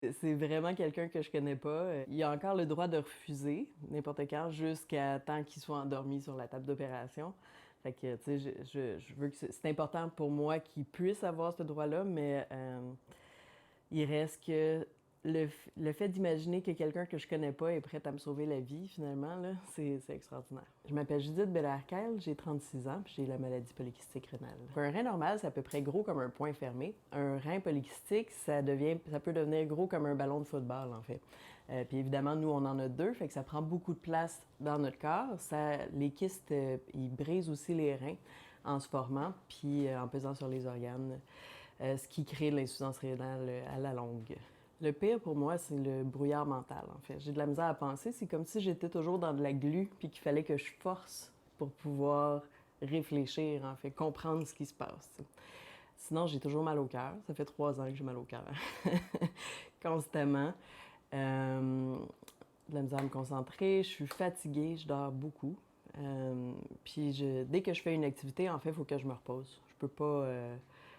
C'est vraiment quelqu'un que je connais pas. Il a encore le droit de refuser n'importe quand jusqu'à temps qu'il soit endormi sur la table d'opération. Fait que, tu sais, je veux que c'est important pour moi qu'il puisse avoir ce droit-là, mais il reste que le fait d'imaginer que quelqu'un que je connais pas est prêt à me sauver la vie, finalement, là, c'est extraordinaire. Je m'appelle Judith Bellarkel, j'ai 36 ans, puis j'ai la maladie polycystique rénale. Un rein normal, c'est à peu près gros comme un poing fermé. Un rein polycystique, ça peut devenir gros comme un ballon de football, en fait. Puis évidemment, nous, on en a deux, fait que ça prend beaucoup de place dans notre corps. Les kystes, ils brisent aussi les reins en se formant, puis en pesant sur les organes, ce qui crée de l'insuffisance rénale à la longue. Le pire pour moi, c'est le brouillard mental, en fait. J'ai de la misère à penser. C'est comme si j'étais toujours dans de la glu, puis qu'il fallait que je force pour pouvoir réfléchir, en fait, comprendre ce qui se passe. Sinon, j'ai toujours mal au cœur. Ça fait 3 ans que j'ai mal au cœur. Constamment. De la misère à me concentrer. Je suis fatiguée, je dors beaucoup. Dès que je fais une activité, en fait, il faut que je me repose.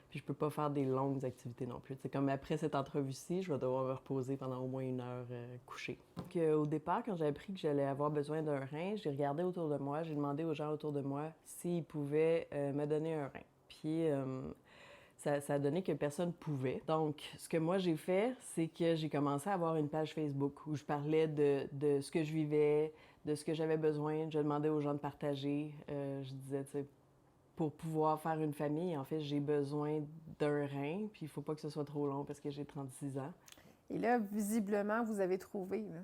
Puis je peux pas faire des longues activités non plus. C'est comme après cette entrevue-ci, je vais devoir me reposer pendant au moins 1 heure couchée. Donc, au départ, quand j'ai appris que j'allais avoir besoin d'un rein, j'ai regardé autour de moi, j'ai demandé aux gens autour de moi s'ils pouvaient me donner un rein. Puis ça a donné que personne pouvait. Donc, ce que moi j'ai fait, c'est que j'ai commencé à avoir une page Facebook où je parlais de ce que je vivais, de ce que j'avais besoin. Je demandais aux gens de partager. Je disais, tu sais, pour pouvoir faire une famille, en fait, j'ai besoin d'un rein, puis il faut pas que ce soit trop long parce que j'ai 36 ans. Et là, visiblement, vous avez trouvé, là.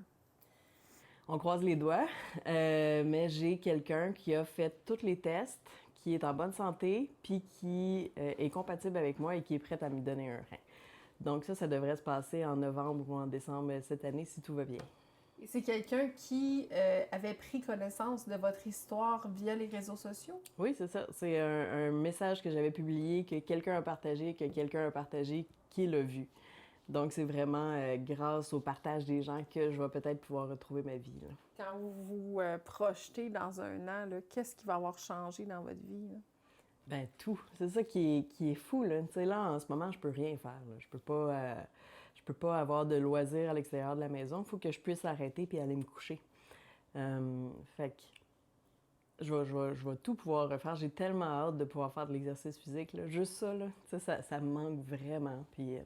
On croise les doigts, mais j'ai quelqu'un qui a fait tous les tests, qui est en bonne santé, puis qui est compatible avec moi et qui est prêt à me donner un rein. Donc ça devrait se passer en novembre ou en décembre cette année si tout va bien. Et c'est quelqu'un qui avait pris connaissance de votre histoire via les réseaux sociaux? Oui, c'est ça. C'est un message que j'avais publié, que quelqu'un a partagé, qui l'a vu. Donc, c'est vraiment grâce au partage des gens que je vais peut-être pouvoir retrouver ma vie, là. Quand vous vous projetez dans un an, là, qu'est-ce qui va avoir changé dans votre vie, là? Ben, tout. C'est ça qui est fou, là. Tu sais, là, en ce moment, je peux rien faire, là. Je peux pas avoir de loisirs à l'extérieur de la maison. Il faut que je puisse arrêter puis aller me coucher. Fait que je vais tout pouvoir refaire. J'ai tellement hâte de pouvoir faire de l'exercice physique, là. Juste ça, là. Tu sais, ça me manque vraiment. Puis, tu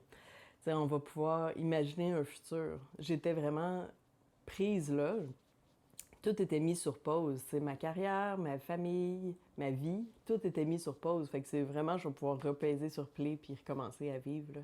sais, on va pouvoir imaginer un futur. J'étais vraiment prise là. Tout était mis sur pause. C'est ma carrière, ma famille, ma vie, tout était mis sur pause. Fait que c'est vraiment, je vais pouvoir repaiser sur play puis recommencer à vivre, là.